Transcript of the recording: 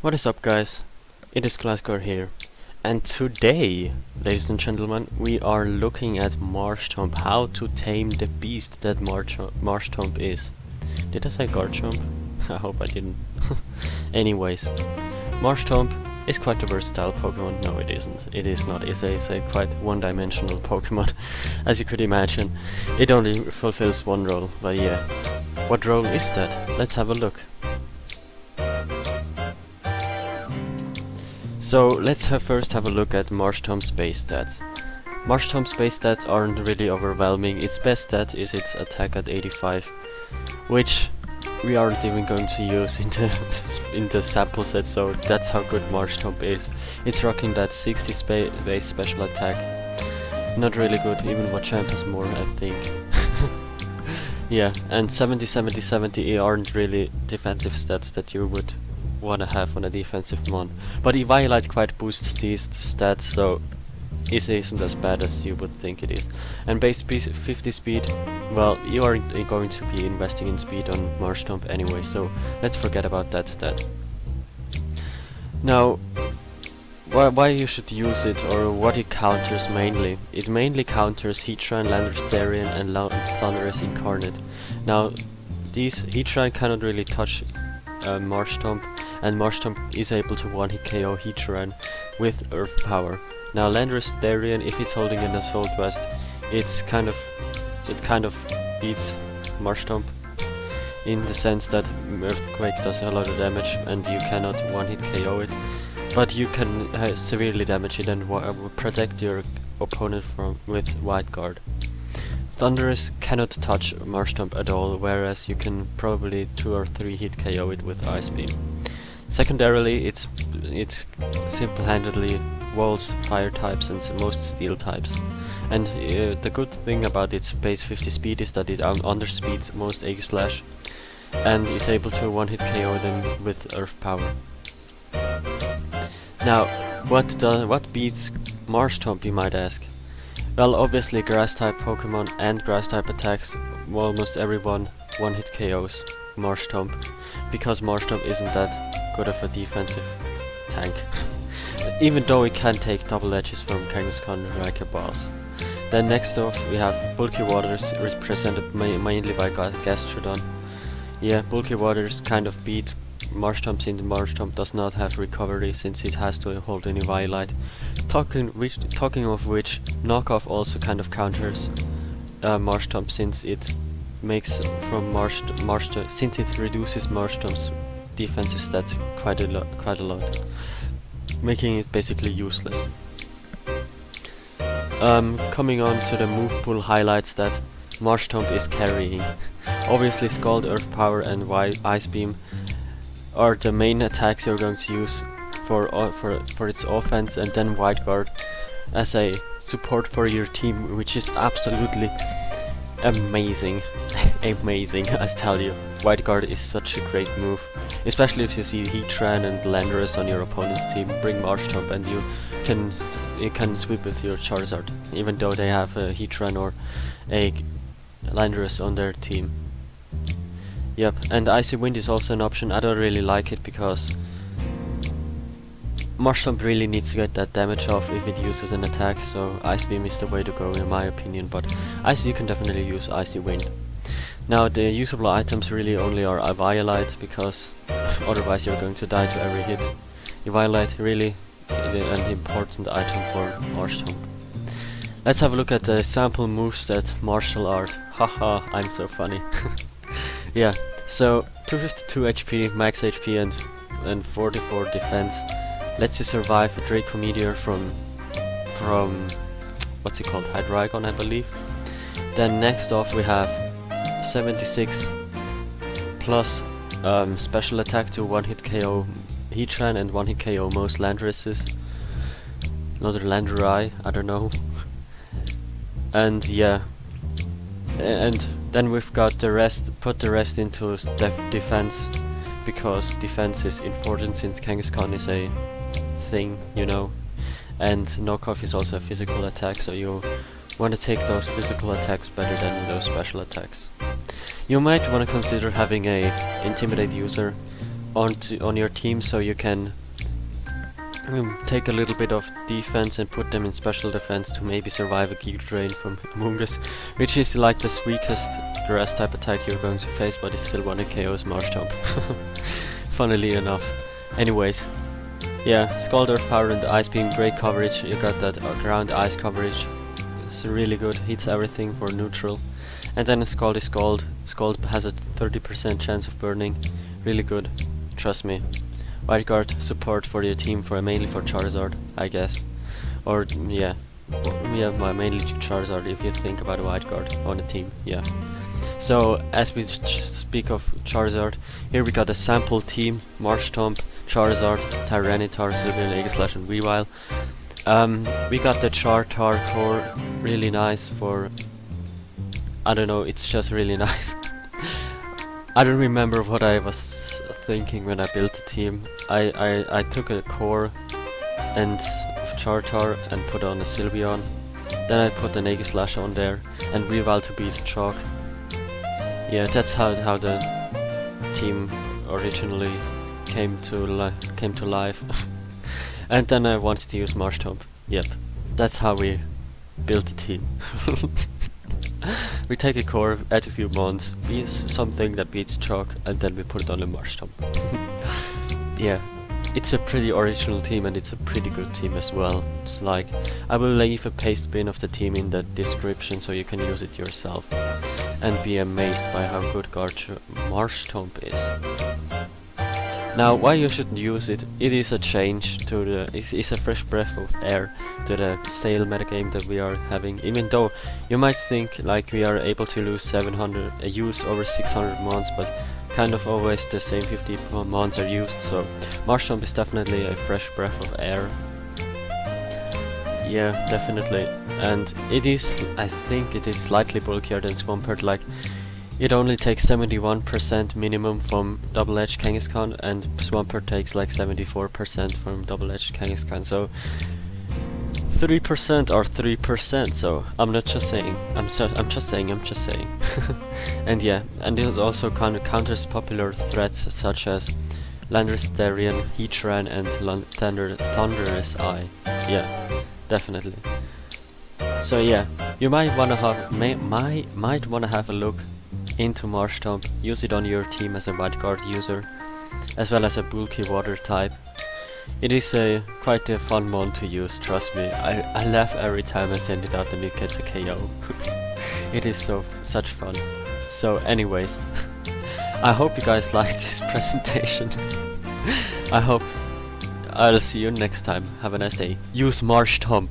What is up, guys? It is Glyzkore here, and today, ladies and gentlemen, we are looking at Marshtomp, how to tame the beast that Marshtomp is. Did I say Garchomp? I hope I didn't. Anyways, Marshtomp is quite a versatile Pokemon. No, it isn't. It is not. It's a quite one-dimensional Pokemon, as you could imagine. It only fulfills one role, but yeah. What role is that? Let's have a look. So let's first have a look at Marshtomp's base stats. Marshtomp's base stats aren't really overwhelming. Its best stat is its attack at 85, which we aren't even going to use in the sample set, so that's how good Marshtomp is. It's rocking that 60 base special attack. Not really good, even Machamp has more, I think. Yeah, and 70, 70, 70 aren't really defensive stats that you would wanna have on a defensive mon, but Eviolite quite boosts these stats, so it isn't as bad as you would think it is. And base 50 speed, well, you aren't going to be investing in speed on Marshtomp anyway, so let's forget about that stat. Now, why you should use it, or what it counters mainly? It mainly counters Heatran, Landorus Therian, and Thundurus Incarnate. Now, these Heatran cannot really touch Marshtomp, and Marshtomp is able to one-hit KO Heatran with Earth Power. Now Landorus Therian, if it's holding an Assault Vest, it kind of beats Marshtomp in the sense that Earthquake does a lot of damage and you cannot one-hit KO it, but you can severely damage it and protect your opponent with Wide Guard. Thundurus cannot touch Marshtomp at all, whereas you can probably 2 or 3 hit KO it with Ice Beam. Secondarily, it's simple-handedly walls fire types and most steel types. And the good thing about its base 50 speed is that it underspeeds most Egg Slash and is able to one-hit KO them with Earth Power. Now, what beats Marshtomp, you might ask? Well, obviously Grass-type Pokemon and Grass-type attacks, almost everyone one-hit KOs Marshtomp, because Marshtomp isn't that good of a defensive tank, even though it can take double edges from Kangaskhan like a boss. Then next off we have Bulky Waters, represented mainly by Gastrodon. Yeah, Bulky Waters kind of beat Marshtomp since Marshtomp does not have recovery since it has to hold an Eviolite. Talking of which, Knockoff also kind of counters Marshtomp since it makes from since it reduces Marshtomp's defensive stats quite a lot, making it basically useless. Coming on to the Movepool highlights that Marshtomp is carrying. Obviously Scald, Earth Power and Ice Beam are the main attacks you're going to use for its offense, and then Wide Guard as a support for your team, which is absolutely amazing. Amazing, I tell you. Wide Guard is such a great move, especially if you see Heatran and Landorus on your opponent's team. Bring Marshtomp and you can sweep with your Charizard, even though they have a Heatran or a Landorus on their team. Yep, and Icy Wind is also an option. I don't really like it because Marshtomp really needs to get that damage off if it uses an attack, so Ice Beam is the way to go in my opinion, but you can definitely use Icy Wind. Now the usable items really only are Eviolite, because otherwise you're going to die to every hit. Eviolite really an important item for Marshtomp. Let's have a look at the sample moveset Martial Art. Haha, I'm so funny. Yeah, so 252 HP, max HP and 44 defense. Lets you survive a Draco Meteor from what's it called, Hydreigon, I believe. Then next off we have 76 plus special attack to one-hit KO Heatran and one-hit KO most Landoruses. Another Landorus, I don't know. And yeah, and then we've got the rest, put the rest into defense, because defense is important since Kangaskhan is a thing, you know, and Knockoff is also a physical attack, so you want to take those physical attacks better than those special attacks. You might want to consider having a Intimidate user, on your team, so you can take a little bit of defense and put them in special defense to maybe survive a Gear Drain from Amoonguss, which is like the weakest grass type attack you're going to face, but it's still one of KO's Marshtomp. Funnily enough. Anyways, yeah, Scald Earth Power and Ice Beam, great coverage. You got that ground ice coverage. It's really good, hits everything for neutral. And then Scald is Scald. Scald has a 30% chance of burning. Really good, trust me. White Guard support for your team, for mainly for Charizard, I guess. Or yeah, mainly Charizard if you think about a White Guard on a team, yeah. So as we speak of Charizard, here we got a sample team: Marshtomp, Charizard, Tyranitar, Sylveon, Aegislash and Weavile. We got the Chartar core, really nice for, I don't know, it's just really nice. I don't remember what I was thinking when I built the team. I took a core and Chartar and put on a Sylveon. Then I put an Aegislash on there and Weavile to beat Chalk. Yeah, that's how the team originally came to life. And then I wanted to use Marshtomp. Yep, that's how we built the team. We take a core, add a few mons, be something that beats Chalk, and then we put it on a Marshtomp. Yeah, it's a pretty original team and it's a pretty good team as well. It's like, I will leave a Pastebin of the team in the description so you can use it yourself and be amazed by how good Marshtomp is. Now, why you shouldn't use it? It is a change to the, it's a fresh breath of air to the stale metagame that we are having. Even though you might think like we are able to use over 600 mons, but kind of always the same 50 mons are used. So Marshtomp is definitely a fresh breath of air. Yeah, definitely. And it is, I think it is slightly bulkier than Swampert. Like, it only takes 71% minimum from double-edged Kangaskhan, and Swampert takes like 74% from double-edged Kangaskhan, so 3% or 3%, so I'm not just saying, I'm just saying. And yeah, and it also counters popular threats such as Landorus Therian, Heatran and Thunderous Eye. Yeah, definitely. So yeah, you might wanna have a look into Marshtomp, use it on your team as a White Guard user, as well as a bulky water type. It is quite a fun mon to use, trust me. I laugh every time I send it out and it gets a KO. It is such fun. So anyways, I hope you guys liked this presentation. I hope I'll see you next time. Have a nice day. Use Marshtomp.